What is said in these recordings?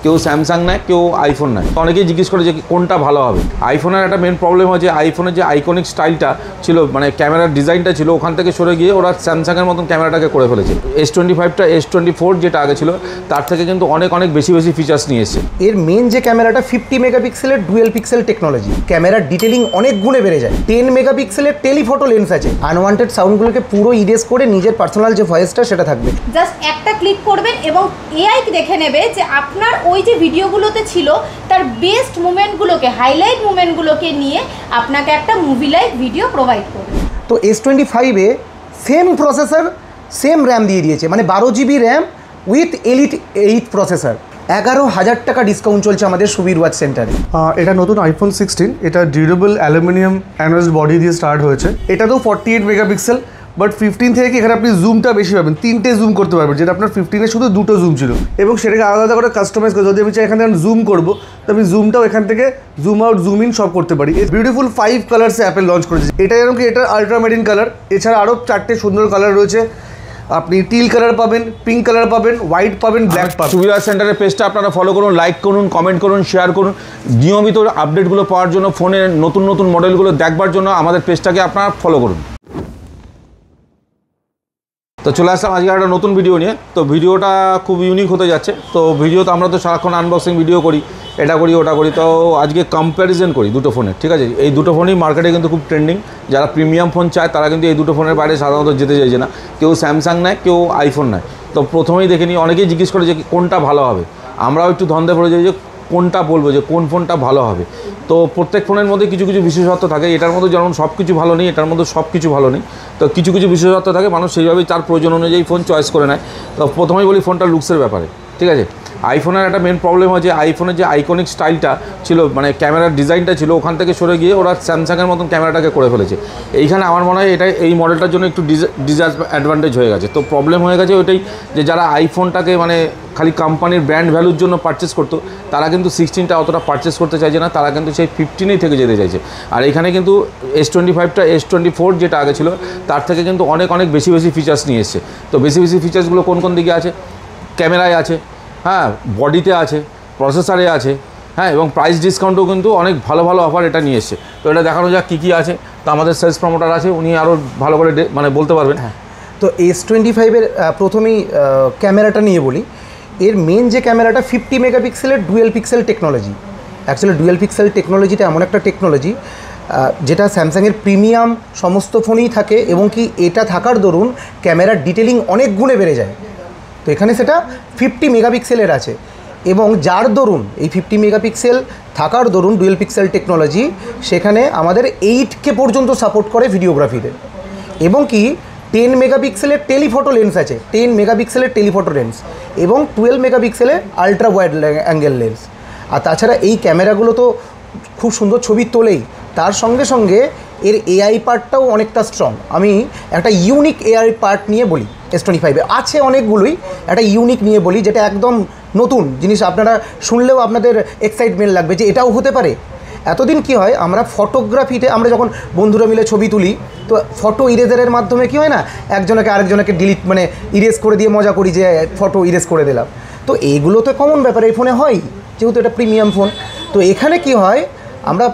কেউ স্যামসাং নেয়, কেউ আইফোন নেয়। অনেকেই জিজ্ঞেস করে যে কোনটা ভালো হবে। আইফোনের একটা মেন প্রবলেম হচ্ছে আইফোনের যে আইকনিক স্টাইলটা ছিল, মানে ক্যামেরার ডিজাইনটা ছিল, ওখান থেকে সরে গিয়ে ওরা স্যামসাংয়ের মতন ক্যামেরাটাকে করে ফেলেছে। S25টা S24 যেটা আগে ছিল তার থেকে কিন্তু অনেক বেশি ফিচার্স নিয়ে এসেছে। এর মেন যে ক্যামেরাটা 50 মেগাপিক্সেলের ডুয়েল পিক্সেল টেকনোলজি, ক্যামেরার ডিটেলিং অনেক গুণে বেড়ে যায়। 10 মেগাপিক্সেলের টেলিফটো লেন্স আছে। আনওয়ান্টেড সাউন্ডগুলোকে পুরো ইরেজ করে নিজের পার্সোনাল যে ভয়েসটা সেটা থাকবে। জাস্ট একটা ক্লিক করবেন এবং এআই দেখে নেবে যে আপনার ওই যে ভিডিওগুলোতে ছিল তার বেস্ট মুভমেন্টগুলোকে, হাইলাইট মুভমেন্টগুলোকে নিয়ে আপনাকে একটা মুভি লাইক ভিডিও প্রোভাইড করবে। তো S25-এ সেম প্রসেসর, সেম র্যাম দিয়ে দিয়েছে, মানে 12 GB RAM with elite 8 processor. 11,000 টাকা ডিসকাউন্ট চলছে আমাদের সুবীর ওয়াচ সেন্টারে। এটা নতুন আইফোন 16, এটা ডিউরেবল অ্যালুমিনিয়াম অ্যানোয়েসড বডি দিয়ে স্টার্ট হয়েছে। এটা তো 48 মেগাপিক্সেল, বাট 15 থেকে এখানে আপনি জুমটা বেশি পাবেন, 3টে জুম করতে পারবেন, যেটা আপনার 15-এ শুধু 2টো জুম ছিল, এবং সেটাকে আলাদা করে কাস্টমাইজ করে যদি আমি চাই এখান থেকে জুম করবো, তো আমি জুমটাও এখান থেকে জুম আউট জুম ইন সব করতে পারি। বিউটিফুল 5 কালার্সে অ্যাপেল লঞ্চ করেছে। এটা যেরকম কি, এটা আলট্রামেরিন কালার, এছাড়া আরও 4টে সুন্দর কালার রয়েছে। আপনি টিল কালার পাবেন, পিঙ্ক কালার পাবেন, হোয়াইট পাবেন, ব্ল্যাক পাবেন। সুবীর ওয়াচ সেন্টারের পেজটা আপনারা ফলো করুন, লাইক করুন, কমেন্ট করুন, শেয়ার করুন। নিয়মিত আপডেটগুলো পাওয়ার জন্য, ফোনের নতুন মডেলগুলো দেখবার জন্য আমাদের পেজটাকে আপনারা ফলো করুন। তো চলে আসলাম আজকে একটা নতুন ভিডিও নিয়ে। তো ভিডিওটা খুব ইউনিক হতে যাচ্ছে। তো ভিডিওতে আমরা তো সারাক্ষণ আনবক্সিং ভিডিও করি, এটা করি ওটা করি। তো আজকে কম্প্যারিজন করি দুটো ফোনের, ঠিক আছে? এই দুটো ফোনই মার্কেটে কিন্তু খুব ট্রেন্ডিং। যারা প্রিমিয়াম ফোন চায় তারা কিন্তু এই দুটো ফোনের বাইরে সাধারণত যেতে চাইছে না। কেউ স্যামসাং নেয়, কেউ আইফোন নেয়। তো প্রথমেই দেখে নিই, অনেকেই জিজ্ঞেস করে যে কোনটা ভালো হবে। আমরাও একটু ধন্দে পড়ে যাই যে কোনটা বলবো, যে কোন ফোনটা ভালো হবে। তো প্রত্যেক ফোনের মধ্যে কিছু বিশেষত্ব থাকে। এটার মধ্যে যেমন সব কিছু ভালো নেই, এটার মধ্যে সব কিছু ভালো নেই। তো কিছু বিশেষত্ব থাকে, মানুষ সেইভাবেই তার প্রয়োজন অনুযায়ী ফোন চয়েস করে নেয়। তো প্রথমেই বলি ফোনটা লুকসের ব্যাপারে, ঠিক আছে? আইফোনের একটা মেন প্রবলেম হচ্ছে আইফোনের যে আইকনিক স্টাইলটা ছিল, মানে ক্যামেরার ডিজাইনটা ছিল, ওখান থেকে সরে গিয়ে ওরা স্যামসাংয়ের মতন ক্যামেরাটাকে করে ফেলেছে। এইখানে আমার মনে হয় এই মডেলটার জন্য একটু ডিসঅ্যাডভান্টেজ হয়ে গেছে। তো প্রবলেম হয়ে গেছে ওইটাই, যে যারা আইফোনটাকে মানে খালি কোম্পানির ব্র্যান্ড ভ্যালুর জন্য পারচেস করতো, তারা কিন্তু 16টা অতটা পারচেস করতে চাইছে না, তারা কিন্তু সেই 15-এই থেকে যেতে চাইছে। আর এখানে কিন্তু S25টা S24 যেটা আগে ছিল তার থেকে কিন্তু অনেক বেশি ফিচার্স নিয়ে এসেছে। তো বেশি ফিচার্সগুলো কোন দিকে আছে? ক্যামেরায় আছে, হ্যাঁ, বডিতে আছে, প্রসেসরে আছে, হ্যাঁ, এবং প্রাইস ডিসকাউন্টও কিন্তু অনেক ভালো অফার এটা নিয়ে এসছে। তো এটা দেখানো যাক কী আছে। তো আমাদের সেলস প্রমোটার আছে, উনি আরও ভালো করে মানে বলতে পারবেন। হ্যাঁ, তো S25-এর প্রথমেই ক্যামেরাটা নিয়ে বলি। এর মেন যে ক্যামেরাটা 50 মেগাপিক্সেলের dual pixel technology. Actually dual pixel টেকনোলজিটা এমন একটা টেকনোলজি যেটা স্যামসাংয়ের প্রিমিয়াম সমস্ত ফোনেই থাকে, এবং কি এটা থাকার দরুন ক্যামেরার ডিটেলিং অনেক গুণে বেড়ে যায়। তো এখানে সেটা 50 মেগাপিক্সেলের আছে, এবং যার দরুন এই 50 মেগাপিক্সেল থাকার দরুন ডুয়েল পিক্সেল টেকনোলজি সেখানে আমাদের 8K পর্যন্ত সাপোর্ট করে ভিডিওগ্রাফিতে, এবং কি 10 মেগাপিক্সেলের টেলিফটো লেন্স আছে, 10 মেগাপিক্সেলের টেলিফটো লেন্স, এবং 12 মেগাপিক্সেলের আলট্রা ওয়াইড অ্যাঙ্গেল লেন্স। আর তাছাড়া এই ক্যামেরাগুলো তো খুব সুন্দর ছবি তোলেই, তার সঙ্গে এর এআই পার্টটাও অনেকটা স্ট্রং। আমি একটা ইউনিক এআই পার্ট নিয়ে বলি। S25-এ আছে অনেকগুলোই, একটা ইউনিক নিয়ে বলি যেটা একদম নতুন জিনিস। আপনারা শুনলেও আপনাদের এক্সাইটমেন্ট লাগবে যে এটাও হতে পারে। এতদিন কি হয়, আমরা ফটোগ্রাফিতে আমরা যখন বন্ধুরা মিলে ছবি তুলি, তো ফটো ইরেজারের মাধ্যমে কি হয় না, একজনকে আরেকজনকে ডিলিট মানে ইরেজ করে দিয়ে মজা করি যে ফটো ইরেজ করে দিলাম। তো এইগুলো তো কমন ব্যাপার এই ফোনে হয়, যেহেতু এটা প্রিমিয়াম ফোন। তো এখানে কি হয়, আমরা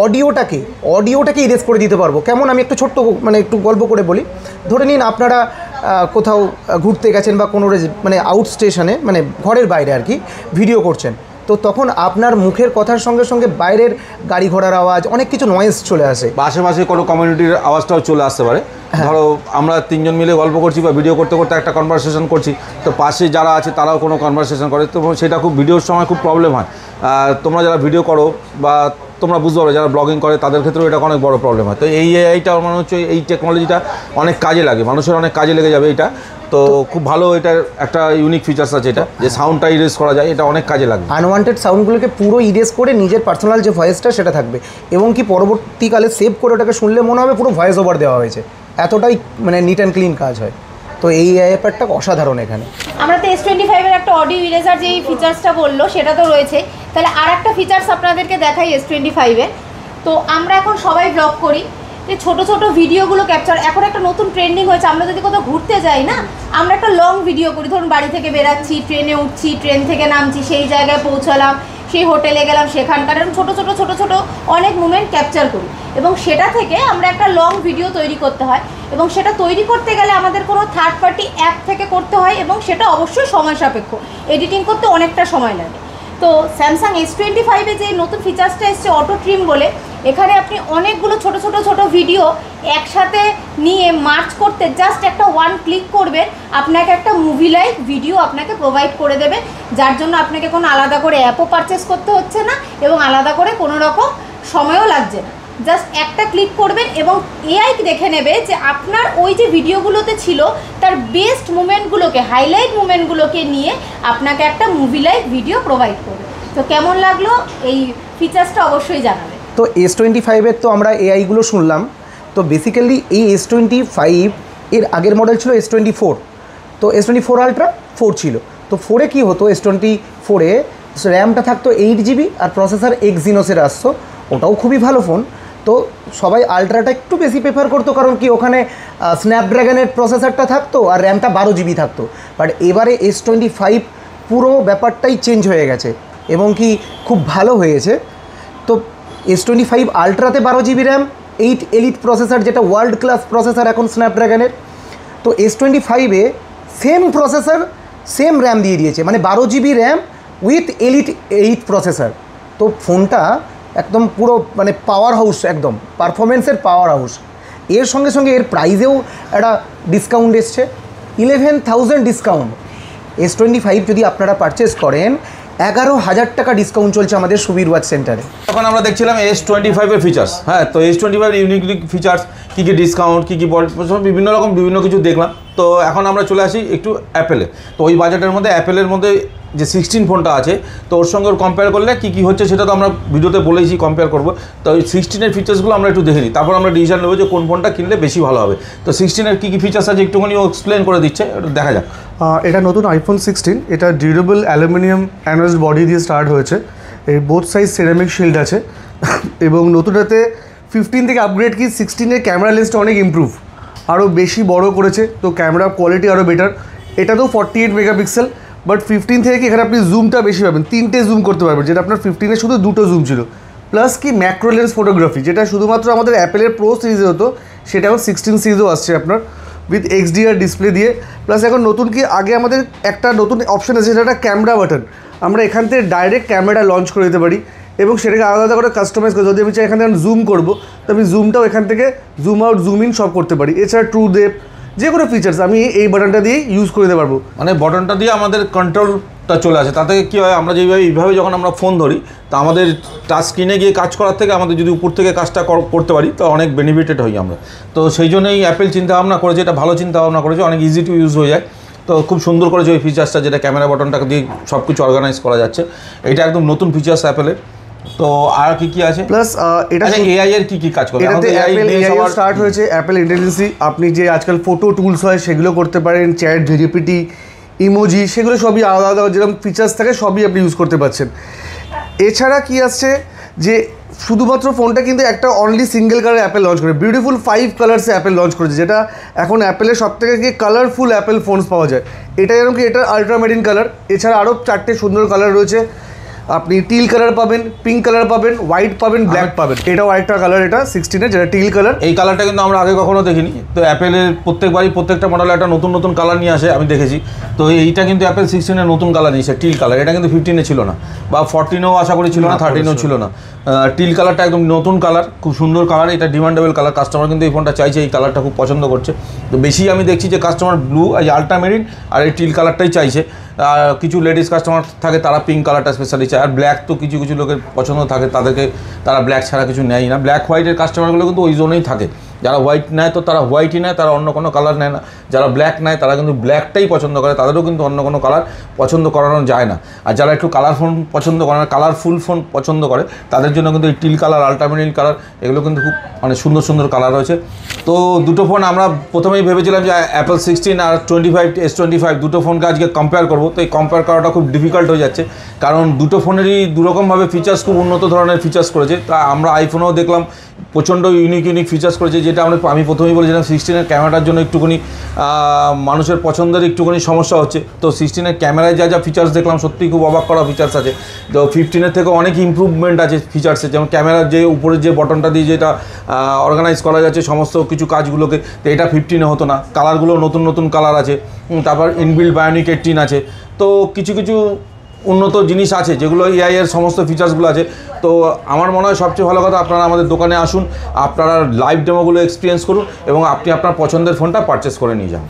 অডিওটাকে ইরেজ করে দিতে পারবো। কেমন, আমি একটু ছোট্ট মানে একটু গল্প করে বলি। ধরে নিন আপনারা কোথাও ঘুরতে গেছেন বা কোনো মানে আউট স্টেশনে, মানে ঘরের বাইরে আর কি ভিডিও করছেন। তো তখন আপনার মুখের কথার সঙ্গে বাইরের গাড়ি ঘোড়ার আওয়াজ, অনেক কিছু নয়েজ চলে আসে, আশেপাশে কোনো কমিউনিটির আওয়াজটাও চলে আসতে পারে। ধরো আমরা 3জন মিলে গল্প করছি বা ভিডিও করতে একটা কনভারসেশন করছি, তো পাশে যারা আছে তারাও কোনো কনভারসেশন করে, তো সেটা খুব ভিডিওর সময় খুব প্রবলেম হয়। তোমরা যারা ভিডিও করো বা তোমরা বুঝতে পারো, যারা ব্লগিং করে তাদের ক্ষেত্রেও এটা অনেক বড় প্রবলেম হয়। তো এইটা মনে হচ্ছে এই টেকনোলজিটা অনেক কাজে লাগে, মানুষের অনেক কাজে লেগে যাবে এটা। তো খুব ভালো, এটার একটা ইউনিক ফিচার্স আছে এটা, যে সাউন্ডটা ইরেজ করা যায়, এটা অনেক কাজে লাগে। আনওয়ান্টেড সাউন্ডগুলোকে পুরো ইরেজ করে নিজের পার্সোনাল যে ভয়েসটা সেটা থাকবে, এবং কি পরবর্তীকালে সেভ করে ওটাকে শুনলে মনে হবে পুরো ভয়েস ওভার দেওয়া হয়েছে। এতটাই মানে নিট অ্যান্ড ক্লিন কাজ হয়। তো এই ব্যাপারটা অসাধারণ। এখানে আমরা তো S25-এর একটা অডিও ইরেজার যে ফিচার্সটা বললো সেটা তো রয়েছে, তাহলে আর একটা ফিচার্স আপনাদেরকে দেখাই S25-এর। তো আমরা এখন সবাই ব্লগ করি, এই ছোট ছোট ভিডিওগুলো ক্যাপচার, এখন একটা নতুন ট্রেন্ডিং হয়েছে, আমরা যদি কোথাও ঘুরতে যাই না, আমরা একটা লং ভিডিও করি, ধরুন বাড়ি থেকে বেরাচ্ছি, ট্রেনে উঠছি, ট্রেন থেকে নামছি, সেই জায়গায় পৌঁছালাম, সেই হোটেলে গেলাম, সেখানকার এরকম ছোটো ছোটো ছোটো ছোটো অনেক মুমেন্ট ক্যাপচার করি, এবং সেটা থেকে আমরা একটা লং ভিডিও তৈরি করতে হয়, এবং সেটা তৈরি করতে গেলে আমাদের কোনো থার্ড পার্টি অ্যাপ থেকে করতে হয়, এবং সেটা অবশ্যই সময় সাপেক্ষ, এডিটিং করতে অনেকটা সময় লাগে। তো স্যামসাং S25-এ যে নতুন ফিচার্সটা এসছে অটো ট্রিম বলে, এখানে আপনি অনেকগুলো ছোটো ছোটো ছোটো ভিডিও একসাথে নিয়ে মার্চ করতে জাস্ট একটা ওয়ান ক্লিক করবেন, আপনাকে একটা মুভি লাইক ভিডিও আপনাকে প্রোভাইড করে দেবে, যার জন্য আপনাকে কোনো আলাদা করে অ্যাপও পারচেস করতে হচ্ছে না, এবং আলাদা করে কোনো রকম সময়ও লাগছে না। জাস্ট একটা ক্লিক করবেন এবং এআই দেখে নেবে যে আপনার ওই যে ভিডিওগুলোতে ছিল তার বেস্ট মুমেন্টগুলোকে, হাইলাইট মুমেন্টগুলোকে নিয়ে আপনাকে একটা মুভি লাইক ভিডিও প্রোভাইড করবে। তো কেমন লাগলো এই ফিচার্সটা অবশ্যই জানাবে। তো S25-এর তো আমরা এআইগুলো শুনলাম, তো বেসিক্যালি এই S25 এর আগের মডেল ছিল S24, তো S24 আলট্রা 4 ছিল। তো 4-এ কী হতো, S24-এ র্যামটা থাকতো 8 GB আর প্রসেসর এক্সিনোসের আসতো, ওটাও খুবই ভালো ফোন। তো সবাই আলট্রাটা একটু বেশি প্রেফার করতো, কারণ কি ওখানে স্ন্যাপড্রাগনের প্রসেসরটা থাকতো আর র্যামটা 12 GB থাকতো। বাট এবারে S25 পুরো ব্যাপারটাই চেঞ্জ হয়ে গেছে এবং কি খুব ভালো হয়েছে। তো S25 আলট্রাতে 12 GB RAM, 8 elite processor, যেটা ওয়ার্ল্ড ক্লাস প্রসেসর এখন স্ন্যাপড্রাগনের। তো S25-এ সেম প্রসেসর সেম র্যাম দিয়ে দিয়েছে, মানে 12 GB RAM with elite 8 processor. তো ফোনটা একদম পুরো মানে পাওয়ার হাউস, একদম পারফরমেন্সের পাওয়ার হাউস। এর সঙ্গে সঙ্গে এর প্রাইসেও একটা ডিসকাউন্ট এসছে, 11,000 ডিসকাউন্ট। S25 যদি আপনারা পারচেস করেন 11,000 টাকা ডিসকাউন্ট চলছে আমাদের সুবীর ওয়াচ সেন্টারে। এখন আমরা দেখছিলাম S25-এর ফিচার্স। হ্যাঁ, তো S25-এর ইউনিক ফিচার্স, কী কী ডিসকাউন্ট, কী কী বিভিন্ন রকম বিভিন্ন কিছু দেখলাম। তো এখন আমরা চলে আসি একটু অ্যাপেলে। তো ওই বাজেটের মধ্যে অ্যাপেলের মধ্যে যে 16 ফোনটা আছে, তো ওর সঙ্গে ওর কম্পেয়ার করলে কী কী হচ্ছে সেটা তো আমরা ভিডিওতে বলেইছি, কম্পেয়ার করবো। তো ওই 16-এর ফিচার্সগুলো আমরা একটু দেখে নিই, তারপর আমরা ডিসিশন নেবো যে কোন ফোনটা কিনলে বেশি ভালো হবে। তো 16-এর কী কী ফিচার্স আছে একটুখানি ও এক্সপ্লেন করে দিচ্ছে, এটা দেখা যাক। এটা নতুন iPhone 16, এটা ডিউরেবল অ্যালুমিনিয়াম অ্যানোয়েসড বডি দিয়ে স্টার্ট হয়েছে। এই বোথ সাইজ সিরামিক শিল্ড আছে এবং নতুনটাতে 15 থেকে আপগ্রেড কি 16-এর ক্যামেরা লেন্সটা অনেক ইমপ্রুভ, আরও বেশি বড় করেছে, তো ক্যামেরা কোয়ালিটি আরও বেটার। এটা তো 48 মেগাপিক্সেল, বাট 15 থেকে এখানে আপনি জুমটা বেশি পাবেন, 3টে জুম করতে পারবেন, যেটা আপনার 15-এ শুধু 2টো জুম ছিল। প্লাস কি ম্যাক্রো লেন্স ফটোগ্রাফি, যেটা শুধুমাত্র আমাদের অ্যাপেলের প্রো সিরিজে হতো, সেটা এখন 16 সিরিজেও আসছে আপনার উইথ XDR ডিসপ্লে দিয়ে। প্লাস এখন নতুন কি, আগে আমাদের একটা নতুন অপশান আছে, সেটা একটা ক্যামেরা বাটন, আমরা এখান থেকে ডাইরেক্ট ক্যামেরা লঞ্চ করে দিতে পারি এবং সেটাকে আলাদা করে কাস্টমাইজ করে, যদি আমি চাই এখান থেকে জুম করবো, তো আমি জুমটাও এখান থেকে জুম আউট জুম ইন সব করতে পারি। এছাড়া ট্রু ডেপথ যে কোনো ফিচার্স আমি এই বাটনটা দিয়েই ইউজ করে দিতে পারবো। মানে বটনটা দিয়ে আমাদের কন্ট্রোলটা চলে আসে, তাতে কী হয়, আমরা এইভাবে যখন আমরা ফোন ধরি, তা আমাদের টাচ স্ক্রিনে গিয়ে কাজ করার থেকে আমাদের যদি উপর থেকে কাজটা করতে পারি তো অনেক বেনিফিটেড হই আমরা। তো সেই জন্যই অ্যাপেল চিন্তাভাবনা করেছে, এটা ভালো চিন্তাভাবনা করেছে, অনেক ইজি টু ইউজ হয়ে যায়। তো খুব সুন্দর করেছে ওই ফিচার্সটা, যেটা ক্যামেরা বটনটাকে দিয়ে সব কিছু অর্গানাইজ করা যাচ্ছে। এটা একদম নতুন ফিচার্স অ্যাপেলের। তো আর কি আছে, প্লাস এটা এআই এর কি কাজ করে, এটাতে অ্যাপেল এআই স্টার্ট হয়েছে, অ্যাপেল ইন্টেলিজেন্সি। আপনি যে আজকাল ফটো টুলস হয় সেগুলো করতে পারেন, চ্যাট জিপিটি, ইমোজি, সেগুলো সবই আলাদা আলাদা যেরকম ফিচার্স থাকে সবই আপনি ইউজ করতে পারছেন। এছাড়া কি আসছে যে শুধুমাত্র ফোনটা কিন্তু একটা only single colour Apple launch করে, বিউটিফুল 5 কালার্সে অ্যাপেল লঞ্চ করেছে, যেটা এখন অ্যাপেলের সব থেকে কি কালারফুল অ্যাপেল ফোনস পাওয়া যায়। এটা যেরকম কি এটা আলট্রামেরিন কালার, এছাড়া আরও 4টে সুন্দর কালার রয়েছে। আপনি টিল কালার পাবেন, পিঙ্ক কালার পাবেন, হোয়াইট পাবেন, ব্ল্যাক পাবেন। এটাও আরেকটা কালার, এটা 16-এর যেটা টিল কালার। এই কালারটা কিন্তু আমরা আগে কখনো দেখিনি। তো অ্যাপেলের প্রত্যেকবারই প্রত্যেকটা মডেলে একটা নতুন নতুন কালার নিয়ে আসে, আমি দেখেছি। তো এইটা কিন্তু অ্যাপেল 16-এর নতুন কালার নিয়েছে, টিল কালার। এটা কিন্তু 15-এ ছিল না, বা 14-এও আশা করি ছিল না, 13-এও ছিল না। টিল কালারটা একদম নতুন কালার, খুব সুন্দর কালার, এটা ডিমান্ডেবল কালার। কাস্টমার কিন্তু এই ফোনটা চাইছে, এই কালারটা খুব পছন্দ করছে। তো বেশি আমি দেখছি যে কাস্টমার ব্লু, এই আল্ট্রামেরিন আর এই টিল কালারটাই চাইছে। আর কিছু লেডিস কাস্টমার থাকে তারা পিঙ্ক কালারটা স্পেশালি চায়। আর ব্ল্যাক তো কিছু কিছু লোকের পছন্দ থাকে, তারা ব্ল্যাক ছাড়া কিছু নেয় না। ব্ল্যাক হোয়াইটের কাস্টমারগুলো কিন্তু ওই জন্যই থাকে, যারা হোয়াইট নেয় তো তারা হোয়াইটই নেয়, তারা অন্য কোনো কালার নেয় না। যারা ব্ল্যাক নেয় তারা কিন্তু ব্ল্যাকটাই পছন্দ করে, তাদেরও কিন্তু অন্য কোনো কালার পছন্দ করানো যায় না। আর যারা একটু কালার ফোন পছন্দ করে না, কালারফুল ফোন পছন্দ করে, তাদের জন্য কিন্তু এই টিল কালার, আল্ট্রামেরিন কালার, এগুলো কিন্তু খুব মানে সুন্দর সুন্দর কালার রয়েছে। তো দুটো ফোন আমরা প্রথমেই ভেবেছিলাম যে অ্যাপল 16 আর 25 S25 দুটো ফোনকে আজকে কম্পেয়ার করবো। তো এই কম্পেয়ার করাটা খুব ডিফিকাল্ট হয়ে যাচ্ছে, কারণ দুটো ফোনেরই দুরকমভাবে ফিচার্স, খুব উন্নত ধরনের ফিচার্স করেছে। তা আমরা আইফোনেও দেখলাম প্রচণ্ড ইউনিক ফিচার্স করেছে, যেটা আমি প্রথমেই বলেছিলাম 16-এর ক্যামেরার জন্য একটুখানি মানুষের পছন্দের একটুখানি সমস্যা হচ্ছে। তো 16-এর ক্যামেরায় যা যা ফিচার্স দেখলাম সত্যিই খুব অবাক করা ফিচার্স আছে। তো 15-এর থেকে অনেক ইমপ্রুভমেন্ট আছে ফিচার্সে, যেমন ক্যামেরার যে উপরের যে বটনটা দিয়ে যেটা অর্গানাইজ করা যাচ্ছে সমস্ত কিছু কাজগুলোকে, তো এটা 15-এ হতো না। কালারগুলো নতুন নতুন কালার আছে, তারপর ইনবিল্ড বায়োনিক 18 আছে। তো কিছু কিছু উন্নত জিনিস আছে যেগুলো এআই এর সমস্ত ফিচার্সগুলো আছে। তো আমার মনে হয় সবচেয়ে ভালো কথা, আপনারা আমাদের দোকানে আসুন, আপনারা লাইভ ডেমোগুলো এক্সপিরিয়েন্স করুন এবং আপনি আপনার পছন্দের ফোনটা পারচেস করে নিয়ে যান।